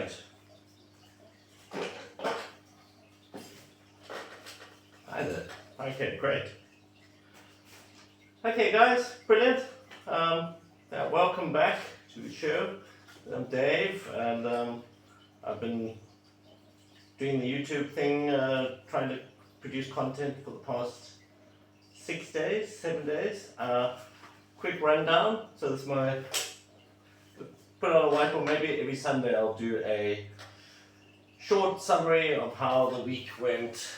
Great. Hi there. Okay, great. Okay, guys, brilliant. Welcome back to the show. I'm Dave, and I've been doing the YouTube thing, trying to produce content for the past 7 days. Quick rundown. So this is my put on a whiteboard. Maybe every Sunday I'll do a short summary of how the week went,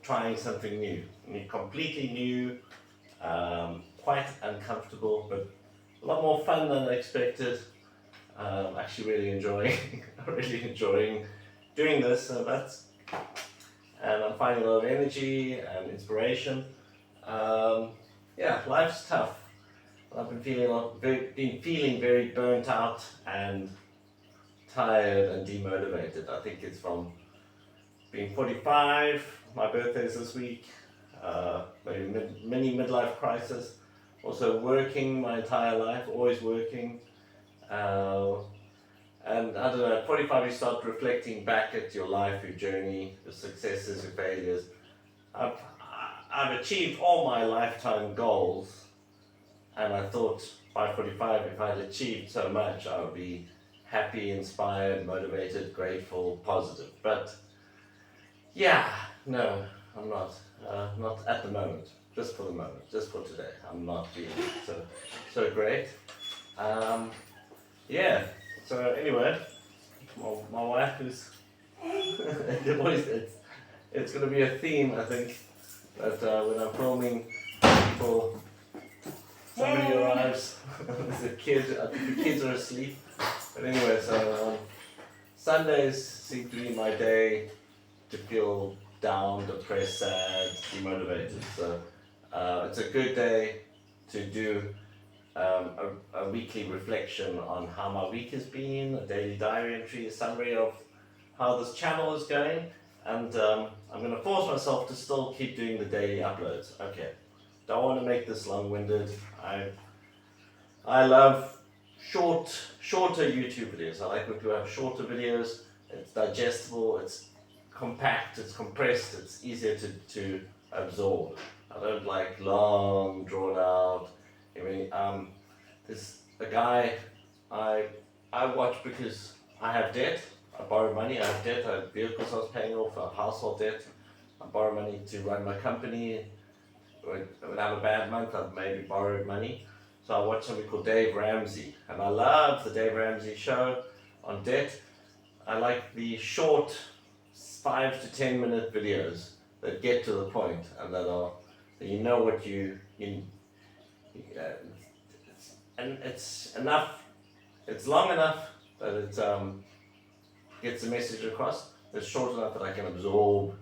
trying something new, completely new, quite uncomfortable, but a lot more fun than I expected. Actually, really enjoying doing this. And I'm finding a lot of energy and inspiration. Yeah, life's tough. I've been feeling very burnt out and tired and demotivated. I think it's from being 45. My birthday is this week. Maybe mini midlife crisis. Also working my entire life, always working. And I don't know, at 45 you start reflecting back at your life, your journey, your successes, your failures. I've achieved all my lifetime goals, and I thought by 45, if I'd achieved so much, I would be happy, inspired, motivated, grateful, positive. But yeah, no, I'm not. Not at the moment. Just for the moment. Just for today. I'm not feeling so great. Yeah. So anyway, my wife is. It's going to be a theme, I think, that when I'm filming, people. Somebody arrives. The kids. I think the kids are asleep. But anyway, so Sundays seem to be my day to feel down, depressed, sad, demotivated. So it's a good day to do a weekly reflection on how my week has been, a daily diary entry, a summary of how this channel is going, and I'm going to force myself to still keep doing the daily uploads. Okay, don't want to make this long-winded. I love shorter YouTube videos. I like when people have shorter videos. It's digestible, it's compact, it's compressed, it's easier to absorb. I don't like long, drawn out. I mean, there's a guy I watch because I have debt. I borrow money, I have debt, I have vehicles I was paying off, a household debt. I borrow money to run my company. When I have a bad month, I've maybe borrowed money. So I watch somebody called Dave Ramsey, and I love the Dave Ramsey show on debt. I like the short 5 to 10 minute videos that get to the point and that you know what and it's enough. It's long enough that it gets the message across. It's short enough that I can absorb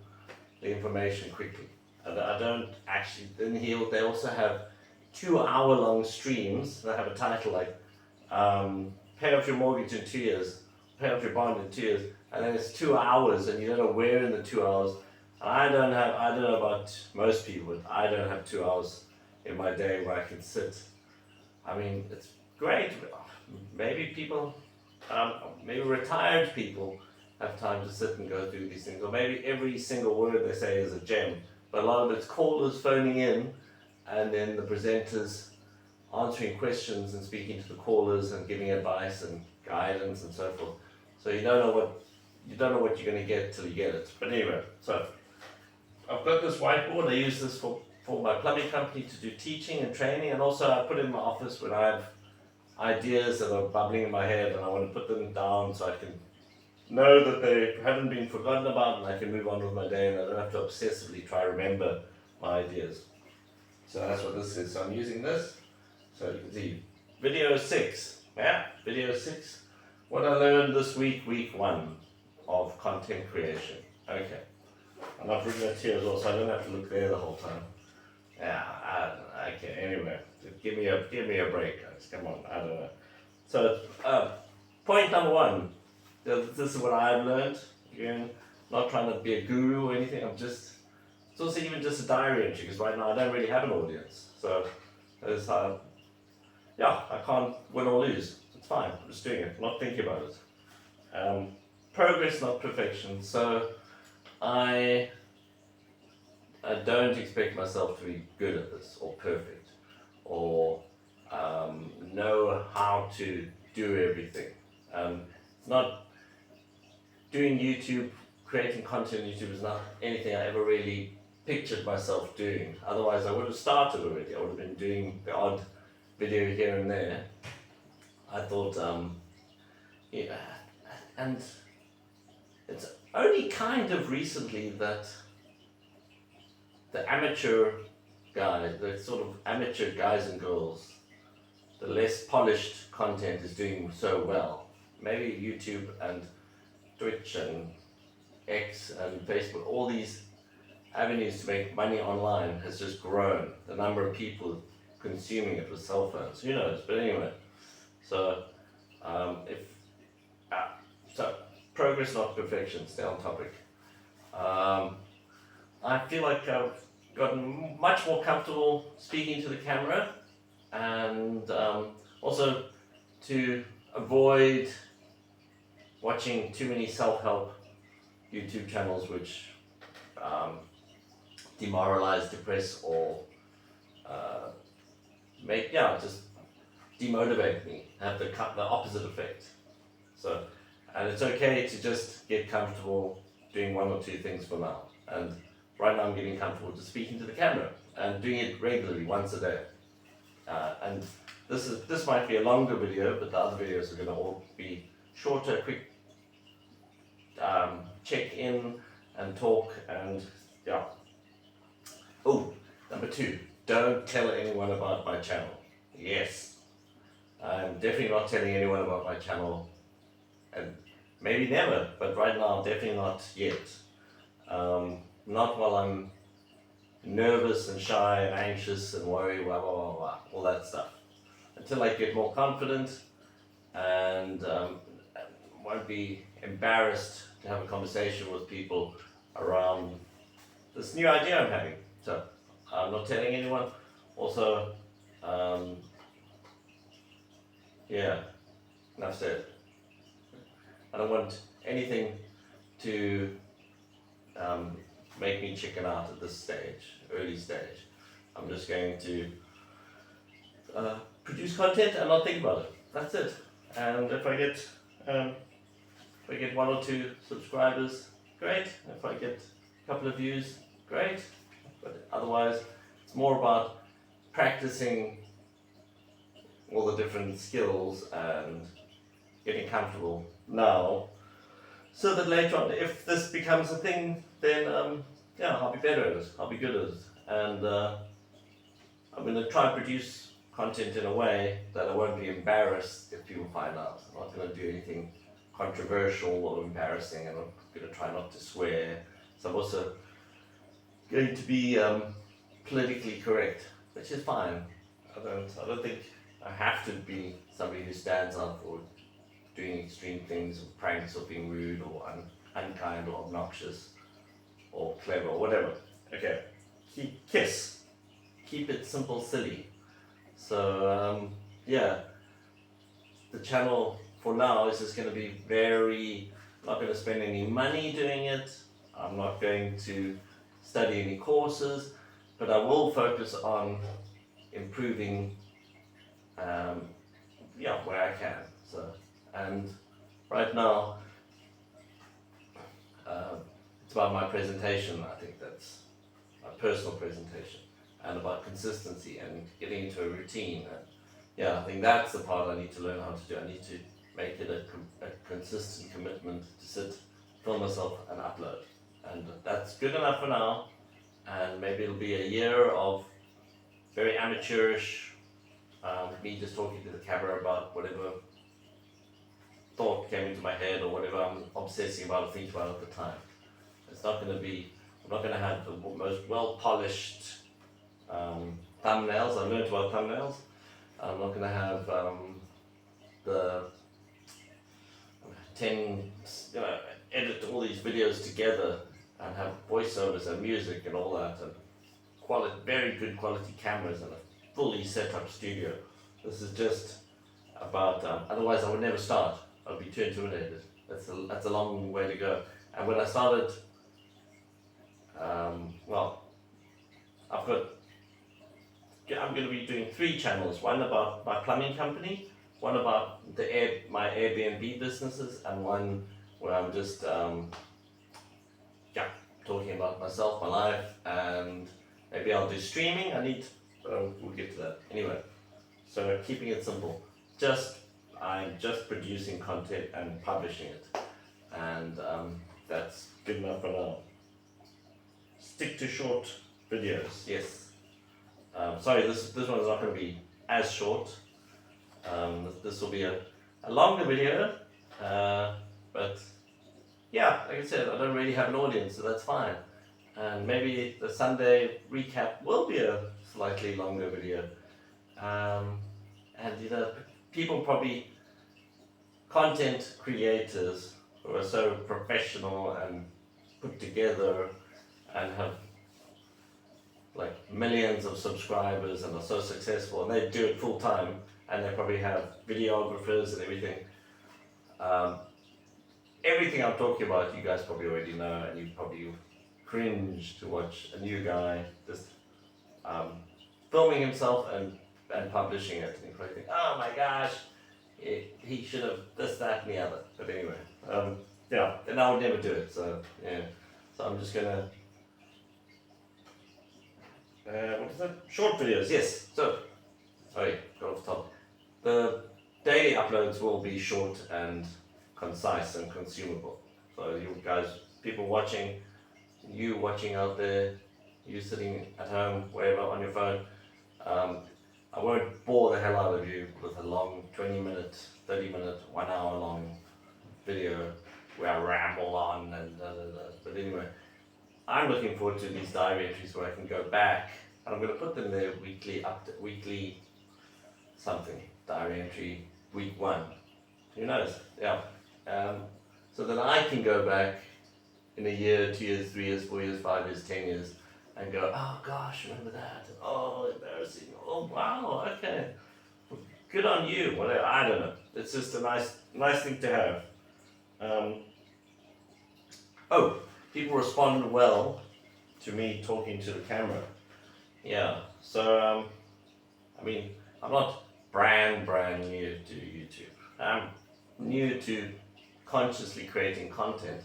the information quickly. And I don't actually. Then they also have 2-hour-long streams that have a title like "Pay off your mortgage in 2 years," "Pay off your bond in 2 years," and then it's 2 hours, and you don't know where in the 2 hours. I don't know about most people, but I don't have 2 hours in my day where I can sit. I mean, it's great. Maybe people, maybe retired people have time to sit and go through these things, or maybe every single word they say is a gem. But a lot of it's callers phoning in, and then the presenters answering questions and speaking to the callers and giving advice and guidance and so forth. So you don't know what you're going to get till you get it. But anyway, so I've got this whiteboard. I use this for my plumbing company to do teaching and training, and also I put it in my office when I have ideas that are bubbling in my head and I want to put them down so I can know that they haven't been forgotten about and I can move on with my day and I don't have to obsessively try to remember my ideas. So that's what this is. So I'm using this. So you can see video 6. Yeah, video 6. What I learned this week, week 1 of content creation. Okay. I'm not bringing it here as well, so I don't have to look there the whole time. Yeah, okay, anyway. Give me a break, guys. Come on, I don't know. So, point number 1. This is what I've learned. Again, not trying to be a guru or anything. It's also even just a diary entry, because right now I don't really have an audience. So, I can't win or lose. It's fine. I'm just doing it. I'm not thinking about it. Progress, not perfection. So I don't expect myself to be good at this or perfect or know how to do everything. It's not doing YouTube, creating content on YouTube is not anything I ever really pictured myself doing. Otherwise, I would have started already. I would have been doing the odd video here and there. I thought, yeah, and it's only kind of recently that the amateur guys, the sort of amateur guys and girls, the less polished content is doing so well. Maybe YouTube and Twitch and X and Facebook, all these avenues to make money online has just grown. The number of people consuming it with cell phones, who knows? But anyway, so if so, progress not perfection. Stay on topic. I feel like I've gotten much more comfortable speaking to the camera, and also to avoid watching too many self-help YouTube channels which demoralize, depress, or just demotivate me, have the opposite effect. So, and it's okay to just get comfortable doing one or two things for now. And right now I'm getting comfortable just speaking to the camera and doing it regularly, once a day. And this might be a longer video, but the other videos are going to all be shorter, quick, check in and talk, and yeah. Oh, number 2, don't tell anyone about my channel. Yes, I'm definitely not telling anyone about my channel, and maybe never, but right now definitely not yet. Not while I'm nervous and shy and anxious and worried, blah, blah, blah, blah, all that stuff. Until I get more confident and won't be embarrassed to have a conversation with people around this new idea I'm having. So I'm not telling anyone. Also, enough said. I don't want anything to make me chicken out at this stage, early stage. I'm just going to produce content and not think about it. That's it. And if I get 1 or 2 subscribers, great. If I get a couple of views, great. But otherwise, it's more about practicing all the different skills and getting comfortable now, so that later on, if this becomes a thing, then I'll be better at it. I'll be good at it, and I'm going to try and produce content in a way that I won't be embarrassed if people find out. I'm not going to do anything controversial or embarrassing, and I'm going to try not to swear. So I'm also going to be politically correct, which is fine. I don't think I have to be somebody who stands up for doing extreme things, or pranks, or being rude, or unkind, or obnoxious, or clever, or whatever. Okay, keep it simple, silly. So the channel for now is just going to be not going to spend any money doing it. I'm not going to study any courses, but I will focus on improving where I can. So, and right now it's about my presentation. I think that's my personal presentation, and about consistency and getting into a routine. And I think that's the part I need to learn how to do. I need to make it a consistent commitment to sit, film myself, and upload. And that's good enough for now. And maybe it'll be a year of very amateurish, me just talking to the camera about whatever thought came into my head or whatever I'm obsessing about or thinking about at the time. It's not going to be, I'm not going to have the most well-polished thumbnails. I learned about thumbnails. I'm not going to have the 10, edit all these videos together and have voiceovers and music and all that, and very good quality cameras and a fully set up studio. This is just about, otherwise I would never start. I'd be too intimidated. that's a long way to go. And when I started, well, I'm going to be doing 3 channels. One about my plumbing company, one about my Airbnb businesses, and one where I'm just talking about myself, my life, and maybe I'll do streaming. We'll get to that anyway. So keeping it simple. I'm just producing content and publishing it, and that's good enough for now. Stick to short videos. Yes. Sorry, this one's not going to be as short. This will be a longer video, but yeah, like I said, I don't really have an audience, so that's fine. And maybe the Sunday recap will be a slightly longer video. And people probably, content creators who are so professional and put together and have like millions of subscribers and are so successful, and they do it full time, and they probably have videographers and everything. Everything I'm talking about, you guys probably already know, and you probably cringe to watch a new guy just filming himself and publishing it, and you probably think, oh my gosh, he should have this, that, and the other. But anyway, and I would never do it. So yeah, so I'm just gonna. What is that? Short videos, yes. So, sorry, got off the top. The daily uploads will be short and concise and consumable. So you guys, people watching, you watching out there, you sitting at home, wherever, on your phone, I won't bore the hell out of you with a long 20-minute, 30-minute, 1 hour long video where I ramble on and but anyway, I'm looking forward to these diary entries where I can go back, and I'm going to put them there weekly something, diary entry, week 1. Who knows? Yeah. So that I can go back in a year, 2 years, 3 years, 4 years, 5 years, 10 years, and go, oh gosh, remember that? Oh, embarrassing. Oh wow, okay. Good on you. Whatever. I don't know. It's just a nice thing to have. People respond well to me talking to the camera. Yeah. So I'm not brand new to YouTube. I'm new to consciously creating content,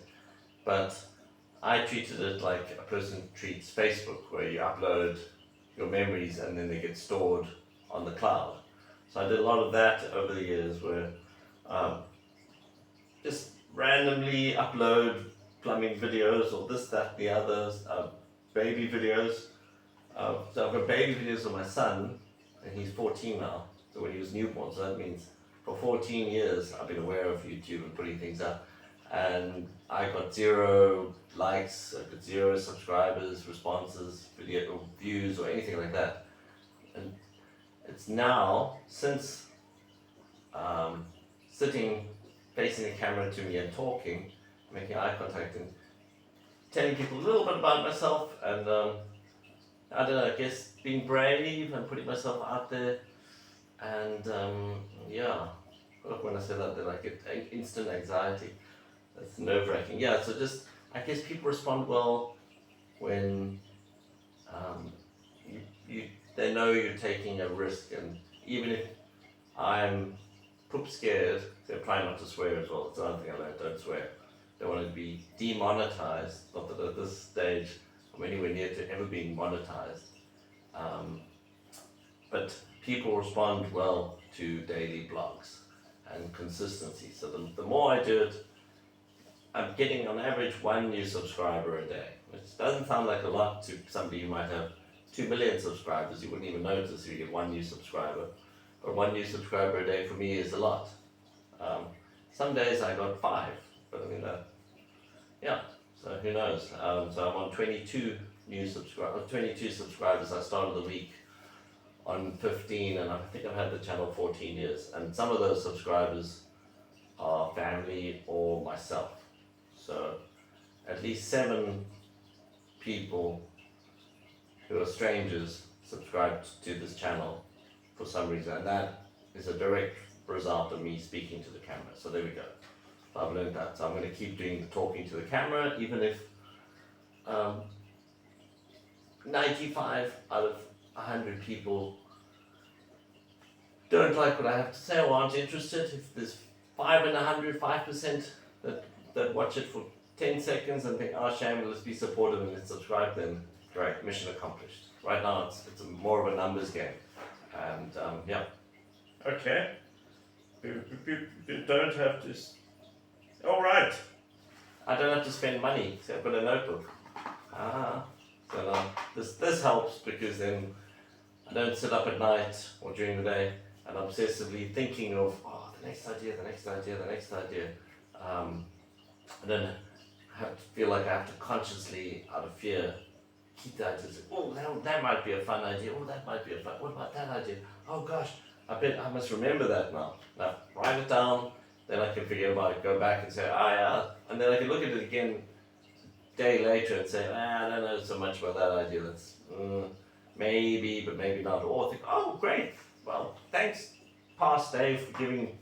but I treated it like a person treats Facebook, where you upload your memories and then they get stored on the cloud. So I did a lot of that over the years, where just randomly upload plumbing videos or this, that, the others, baby videos. So I've got baby videos of my son, and he's 14 now, so when he was newborn, so that means for 14 years I've been aware of YouTube and putting things up, and I got 0 likes, I got 0 subscribers, responses, video views, or anything like that. And it's now, since sitting facing the camera to me and talking, making eye contact and telling people a little bit about myself, and I don't know, I guess being brave and putting myself out there, and when I say that, I get instant anxiety. That's nerve-wracking. Yeah, so just, I guess people respond well when they know you're taking a risk, and even if I'm poop scared, so try not to swear as well. It's another thing I learned, don't swear. Don't want to be demonetized, not that at this stage I'm anywhere near to ever being monetized. But people respond well to daily blogs and consistency. So the more I do it, I'm getting on average 1 new subscriber a day, which doesn't sound like a lot to somebody who might have 2 million subscribers. You wouldn't even notice if you get 1 new subscriber. But 1 new subscriber a day for me is a lot. Some days I got 5, but so who knows. So I'm on 22 subscribers. I started the week on 15, and I think I've had the channel 14 years. And some of those subscribers are family or myself. So at least 7 people who are strangers subscribed to this channel for some reason, and that is a direct result of me speaking to the camera. So there we go. I've learned that, so I'm going to keep doing the talking to the camera, even if 95 out of 100 people don't like what I have to say or aren't interested. If there's 5% that watch it for 10 seconds and think, oh shame, let's be supportive and let's subscribe, then great, mission accomplished. Right now it's more of a numbers game. And yeah. Okay. You don't have to. All right. I don't have to spend money, so I've got a notebook. So this helps because then I don't sit up at night or during the day and obsessively thinking of the next idea. I don't have to feel like I have to consciously, out of fear, keep that. Oh, that might be a fun idea. Oh, that might be a fun. What about that idea? Oh gosh, I bet I must remember that now. Now write it down. Then I can forget about it. Go back and say, oh yeah, and then I can look at it again a day later and say, I don't know so much about that idea. That's maybe, but maybe not. Or think, oh great. Well, thanks, past Dave, for giving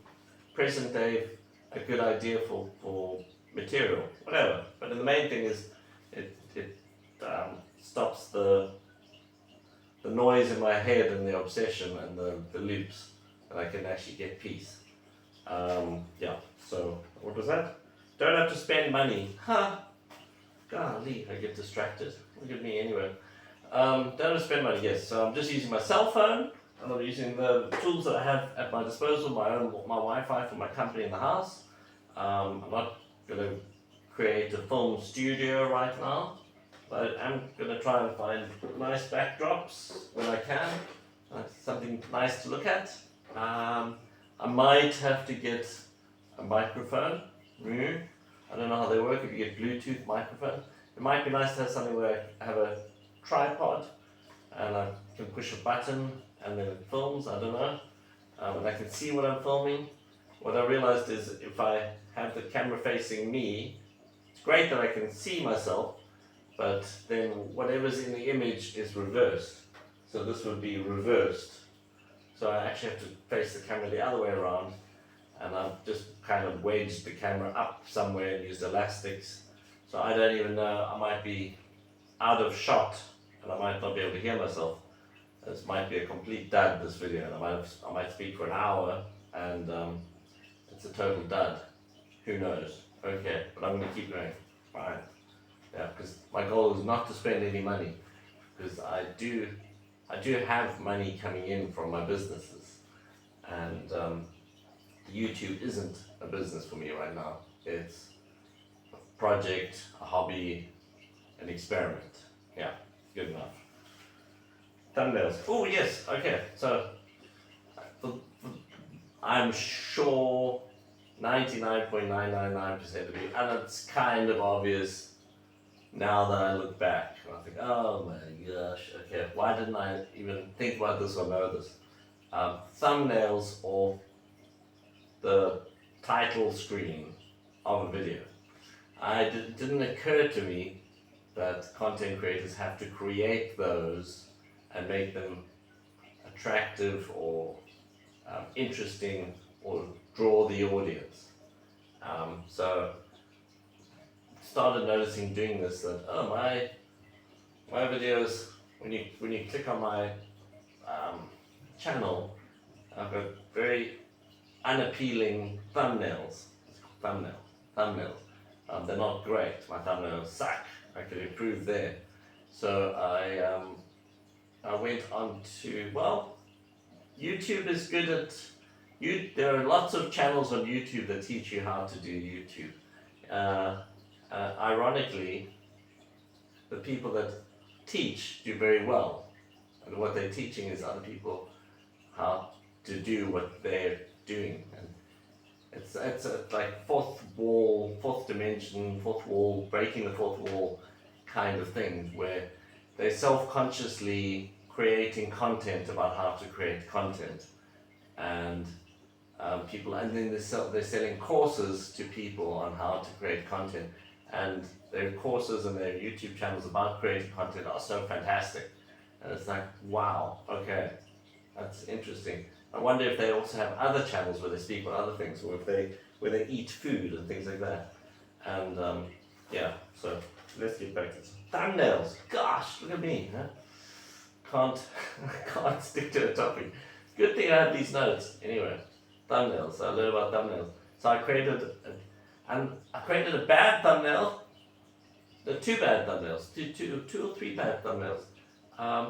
present Dave a good idea for material, whatever. But the main thing is it stops the noise in my head and the obsession and the loops, and I can actually get peace. Yeah, so what was that? Don't have to spend money. Golly, I get distracted. Look at me anyway. Don't have to spend money, yes. So I'm just using my cell phone, and I'm using the tools that I have at my disposal, my Wi-Fi for my company in the house. I'm not going to create a film studio right now, but I'm going to try and find nice backdrops when I can, something nice to look at. I might have to get a microphone. I don't know how they work, if you get Bluetooth microphone. It might be nice to have something where I have a tripod and I can push a button and then it films, I don't know. And I can see what I'm filming. What I realized is if I have the camera facing me, it's great that I can see myself, but then whatever's in the image is reversed. So this would be reversed. So I actually have to face the camera the other way around, and I've just kind of wedged the camera up somewhere and used elastics. So I don't even know, I might be out of shot and I might not be able to hear myself. This might be a complete dud, this video, and I might speak for an hour and it's a total dud. Who knows? Okay, but I'm going to keep going. Fine. Yeah, because my goal is not to spend any money, because I do have money coming in from my businesses, and YouTube isn't a business for me right now. It's a project, a hobby, an experiment. Yeah, good enough. Thumbnails. Oh yes, okay. So I'm sure 99.999% of you, and it's kind of obvious now that I look back. I think, oh my gosh, okay, why didn't I even think about this or know this? Thumbnails or the title screen of a video. It didn't occur to me that content creators have to create those and make them attractive or interesting or draw the audience. So started noticing doing this that my videos, when you click on my channel, I've got very unappealing thumbnails. Thumbnails. They're not great. My thumbnails suck. I could improve there. So I went on to, YouTube is good at there are lots of channels on YouTube that teach you how to do YouTube. Ironically, the people that teach do very well, and what they're teaching is other people how to do what they're doing. And it's like fourth dimension, fourth wall, breaking the fourth wall kind of thing, where they're self-consciously creating content about how to create content, and then they're selling courses to people on how to create content, and their courses and their YouTube channels about creating content are so fantastic, and it's like, wow, okay, that's interesting. I wonder if they also have other channels where they speak on other things, or if they where they eat food and things like that. And yeah, so let's get back to this. Thumbnails. Gosh, look at me. Huh? Can't stick to a topic. Good thing I have these notes. Anyway, thumbnails. I learned about thumbnails. So I created a bad thumbnail. Two bad thumbnails. Two or three bad thumbnails.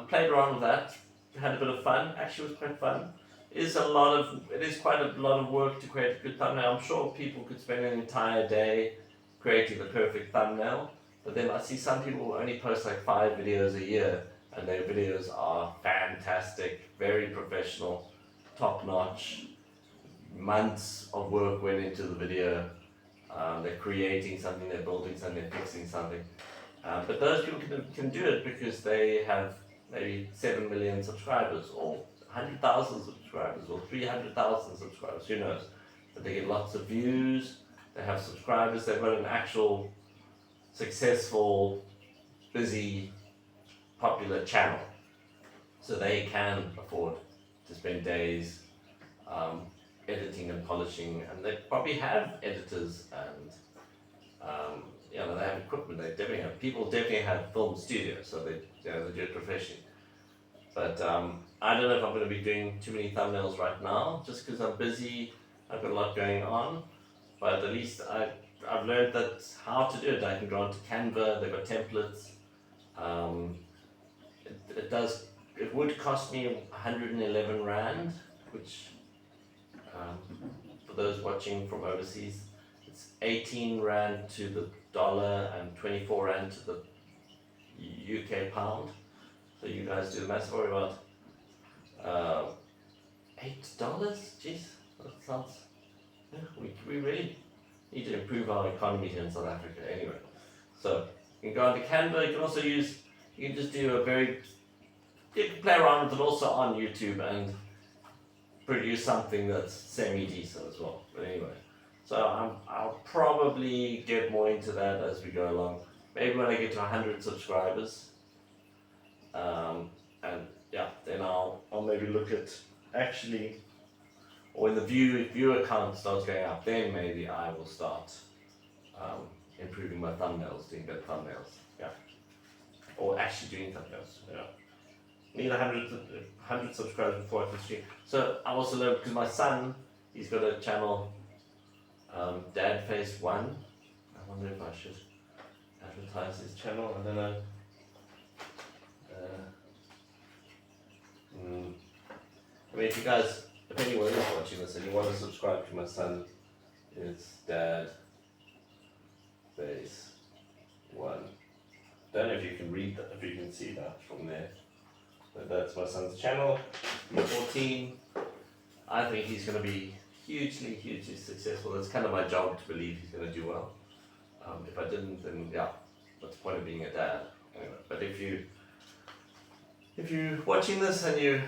Played around with that. Had a bit of fun. Actually, was quite fun. It is quite a lot of work to create a good thumbnail. I'm sure people could spend an entire day creating the perfect thumbnail. But then I see some people who only post like 5 videos a year, and their videos are fantastic, very professional, top notch. Months of work went into the video. They're creating something, they're building something, they're fixing something. But those people can do it because they have maybe 7 million subscribers, or 100,000 subscribers, or 300,000 subscribers, who knows. But they get lots of views, they have subscribers, they've got an actual successful, busy, popular channel. So they can afford to spend days editing and polishing, and they probably have editors and they have equipment. They definitely have have film studios, so they do it professionally. But I don't know if I'm going to be doing too many thumbnails right now, just because I'm busy. I've got a lot going on, but at least I've learned that how to do it. I can go onto Canva. They've got templates. It would cost me 111 rand, which for those watching from overseas, it's 18 rand to the dollar and 24 rand to the UK pound. So you guys do the math. Sorry about $8. Jeez, that sounds. Yeah, we really need to improve our economy here in South Africa. Anyway, so you can go onto Canva. You can also you can just do you can play around with it also on YouTube and produce something that's semi-decent as well. But anyway, so I'll probably get more into that as we go along. Maybe when I get to 100 subscribers, and yeah, then I'll maybe look at actually, or when the viewer count starts going up, then maybe I will start improving my thumbnails, doing better thumbnails. Yeah, or actually doing thumbnails. Yeah. Need 100 subscribers before I can stream. So I also learned, because my son, he's got a channel, Dadface1. I wonder if I should advertise his channel. I don't know. I mean, if anyone is watching this and you want to subscribe to my son, it's Dadface1. Don't know if you can read that, if you can see that from there. But that's my son's channel. He's 14. I think he's going to be hugely successful. It's kind of my job to believe he's going to do well. If I didn't, then yeah, what's the point of being a dad? Anyway, but if you're watching this and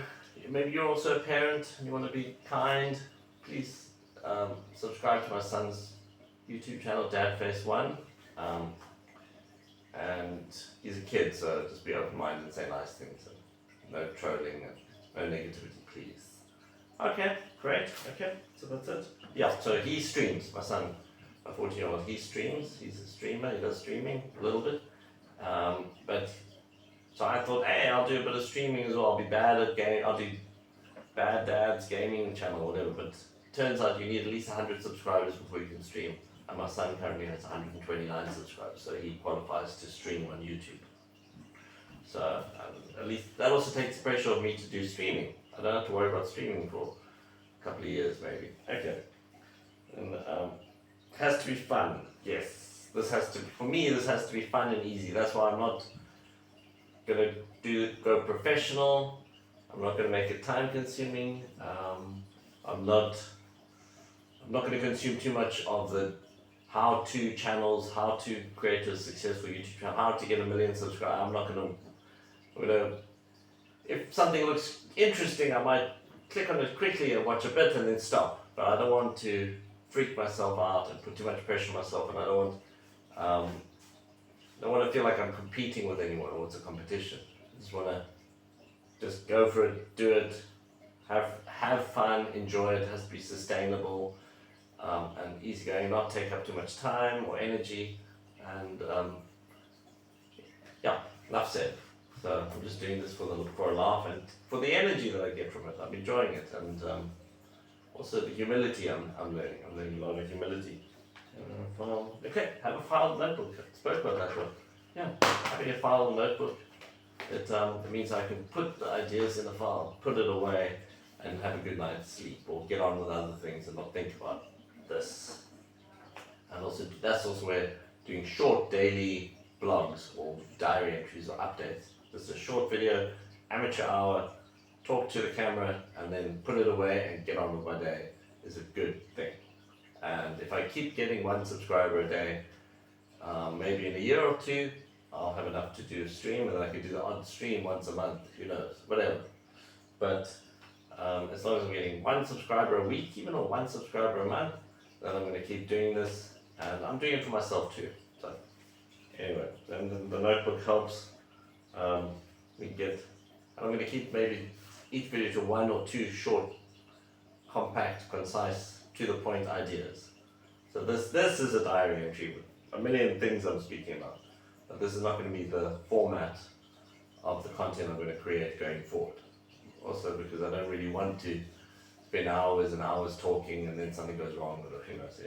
maybe you're also a parent and you want to be kind, please subscribe to my son's YouTube channel, Dadface1. And he's a kid, so just be open-minded and say nice things. No trolling and no negativity, please. Okay, great. Okay, so that's it. Yeah, so he streams. My son, my 14-year-old, he streams. He's a streamer. He does streaming a little bit. So I thought, hey, I'll do a bit of streaming as well. I'll be bad at game. I'll do Bad Dad's gaming channel or whatever. But turns out you need at least 100 subscribers before you can stream. And my son currently has 129 subscribers, so he qualifies to stream on YouTube. So at least that also takes the pressure off me to do streaming. I don't have to worry about streaming for a couple of years maybe. Okay. And it has to be fun. Yes. For me, this has to be fun and easy. That's why I'm not gonna go professional. I'm not gonna make it time consuming. I'm not gonna consume too much of the how-to channels, how to create a successful YouTube channel, how to get 1 million subscribers. I'm gonna, if something looks interesting, I might click on it quickly and watch a bit and then stop. But I don't want to freak myself out and put too much pressure on myself, and I don't want to feel like I'm competing with anyone or it's a competition. I just want to go for it, do it, have fun, enjoy it. It has to be sustainable. and easygoing, not take up too much time or energy, and yeah, enough said. So I'm just doing this for a laugh and for the energy that I get from it. I'm enjoying it, and also the humility I'm learning. I'm learning a lot of humility. File. Okay, have a file notebook. I spoke about that one. Yeah, having a file notebook. It means I can put the ideas in a file, put it away, and have a good night's sleep, or get on with other things and not think about this. And also, that's also where doing short daily blogs or diary entries or updates. Just a short video, amateur hour, talk to the camera, and then put it away and get on with my day is a good thing. And if I keep getting 1 subscriber a day, maybe in a year or two, I'll have enough to do a stream, and then I could do the odd stream once a month, who knows, whatever. But as long as I'm getting 1 subscriber a week, even, or 1 subscriber a month, then I'm going to keep doing this, and I'm doing it for myself too. So anyway, then the notebook helps. We get, and I'm going to keep maybe each video to 1 or 2 short, compact, concise, to the point ideas. So this is a diary entry with a million things I'm speaking about. But this is not going to be the format of the content I'm going to create going forward. Also because I don't really want to spend hours and hours talking and then something goes wrong with it, you know, so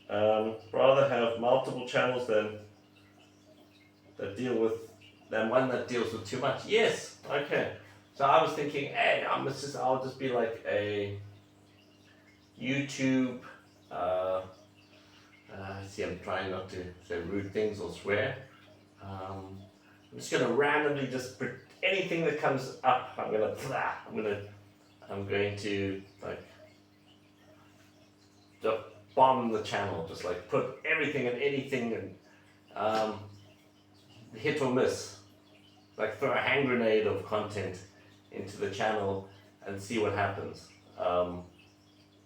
anyway. Rather have multiple channels than one that deals with too much. Yes, okay. So I was thinking, hey, I'll just be like a YouTube, see, I'm trying not to say rude things or swear. I'm just gonna randomly anything that comes up, I'm going to like just bomb the channel, just like put everything and anything and hit or miss, like throw a hand grenade of content into the channel and see what happens.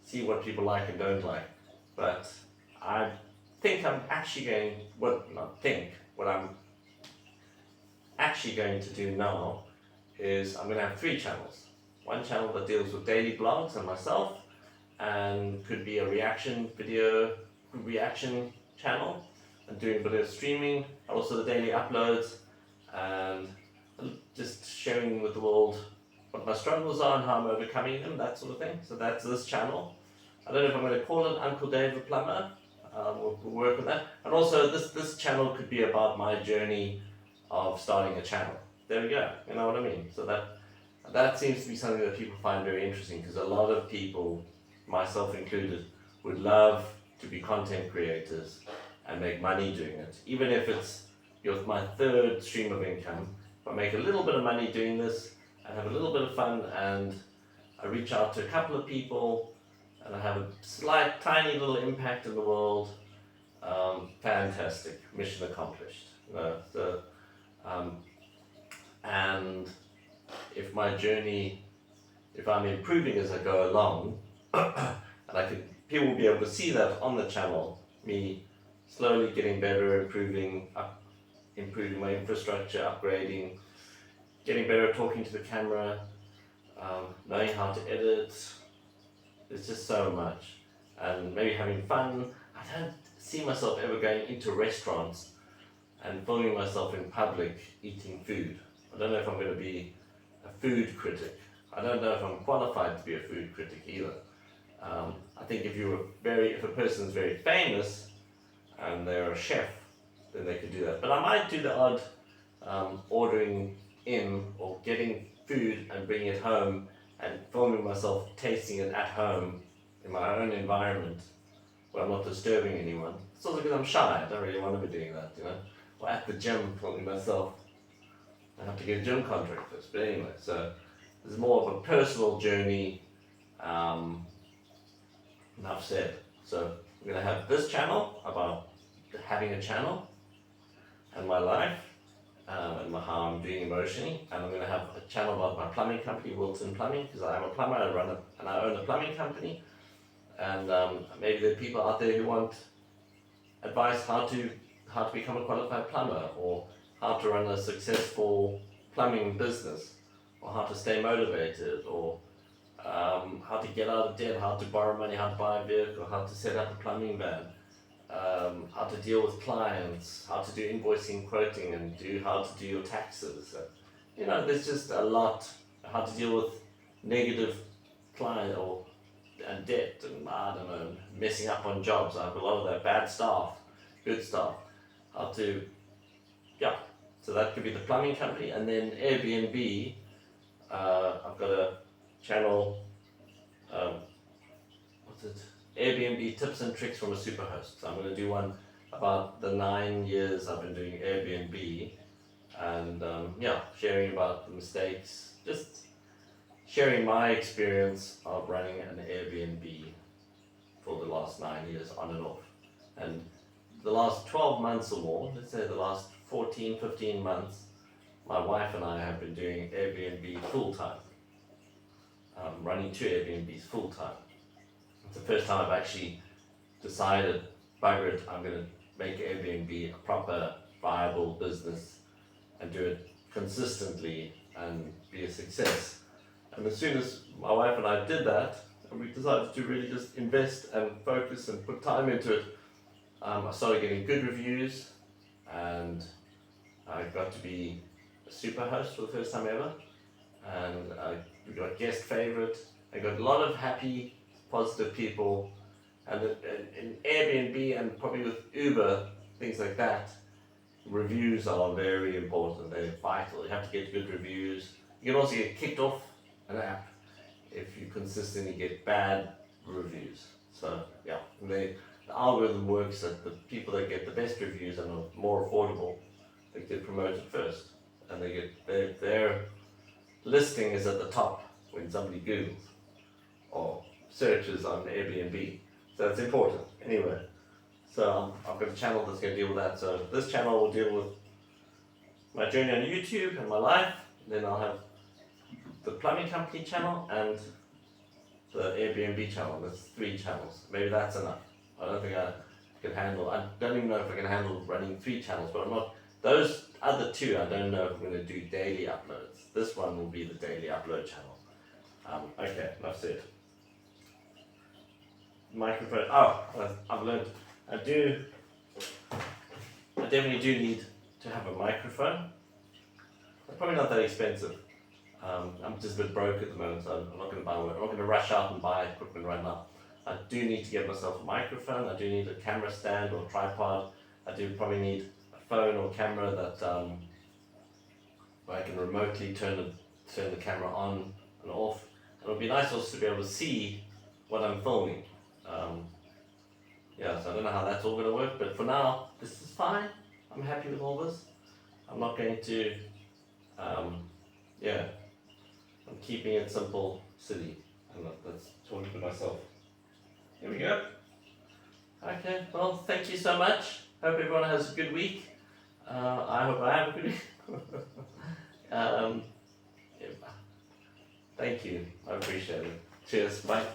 See what people like and don't like. But I think I'm actually what I'm actually going to do now is I'm going to have 3 channels. 1 channel that deals with daily blogs and myself, and could be a reaction channel, and doing a bit of streaming, also the daily uploads, and just sharing with the world what my struggles are and how I'm overcoming them, that sort of thing. So that's this channel. I don't know if I'm going to call it Uncle Dave the Plumber. We'll work on that. And also this channel could be about my journey of starting a channel. There we go, you know what I mean? So that seems to be something that people find very interesting, because a lot of people, myself included, would love to be content creators and make money doing it. Even if it's my 3rd stream of income, if I make a little bit of money doing this and have a little bit of fun, and I reach out to a couple of people and I have a slight, tiny little impact in the world, fantastic, mission accomplished. You know, and if I'm improving as I go along, and people will be able to see that on the channel, me slowly getting better, improving my infrastructure, upgrading, getting better at talking to the camera, knowing how to edit. It's just so much, and maybe having fun. I don't see myself ever going into restaurants and filming myself in public eating food. I don't know if I'm going to be a food critic. I don't know if I'm qualified to be a food critic either. I think if a person's very famous and they're a chef, then they could do that. But I might do the odd ordering in or getting food and bringing it home and filming myself tasting it at home in my own environment where I'm not disturbing anyone. It's also because I'm shy. I don't really want to be doing that, you know. Or at the gym filming myself. I have to get a gym contract first. But anyway, so it's more of a personal journey. Enough said. So I'm going to have this channel about having a channel and my life, and how I'm doing emotionally. And I'm going to have a channel about my plumbing company, Wilton Plumbing, because I am a plumber. I own a plumbing company. And maybe there are people out there who want advice how to become a qualified plumber, or how to run a successful plumbing business, or how to stay motivated, or how to get out of debt, how to borrow money, how to buy a vehicle, how to set up a plumbing van, how to deal with clients, how to do invoicing, quoting, and how to do your taxes. There's just a lot. How to deal with negative client and debt, and I don't know, messing up on jobs. I have a lot of that, bad staff, good staff. How to, yeah. So that could be the plumbing company, and then Airbnb. I've got a channel. What's it? Airbnb tips and tricks from a superhost. So I'm going to do one about the 9 years I've been doing Airbnb, and sharing about the mistakes, just sharing my experience of running an Airbnb for the last 9 years on and off. And the last 12 months or more, let's say the last 14, 15 months, my wife and I have been doing Airbnb full time. Running 2 Airbnbs full time. It's the first time I've actually decided, bugger it, I'm going to make Airbnb a proper, viable business and do it consistently and be a success. And as soon as my wife and I did that, and we decided to really just invest and focus and put time into it, I started getting good reviews, and I got to be a super host for the first time ever, and we got guest favorite. I got a lot of happy, positive people, and in Airbnb and probably with Uber, things like that, reviews are very important. They're vital. You have to get good reviews. You can also get kicked off an app if you consistently get bad reviews. So yeah, the algorithm works that the people that get the best reviews and are more affordable, they get promoted first, and they get their listing is at the top when somebody Googles or searches on Airbnb. So it's important. Anyway, so I've got a channel that's going to deal with that. So this channel will deal with my journey on YouTube and my life. Then I'll have the plumbing company channel and the Airbnb channel. There's 3 channels. Maybe that's enough. I don't think I can handle. I don't even know if I can handle running 3 channels. But I'm not. Those other 2, I don't know if I'm going to do daily uploads. This one will be the daily upload channel. Okay, enough said. Microphone. Oh, I've learned. I definitely do need to have a microphone. It's probably not that expensive. I'm just a bit broke at the moment, so I'm not going to buy one. I'm not going to rush out and buy equipment right now. I do need to get myself a microphone. I do need a camera stand or tripod. I do probably need a phone or camera that where I can remotely turn the camera on and off. And it would be nice also to be able to see what I'm filming. So I don't know how that's all going to work, but for now, this is fine. I'm happy with all this. I'm not going to, I'm keeping it simple, silly. And that's talking to myself. Here we go. Okay, well, thank you so much. Hope everyone has a good week. I hope I have a good week. Thank you. I appreciate it. Cheers. Bye.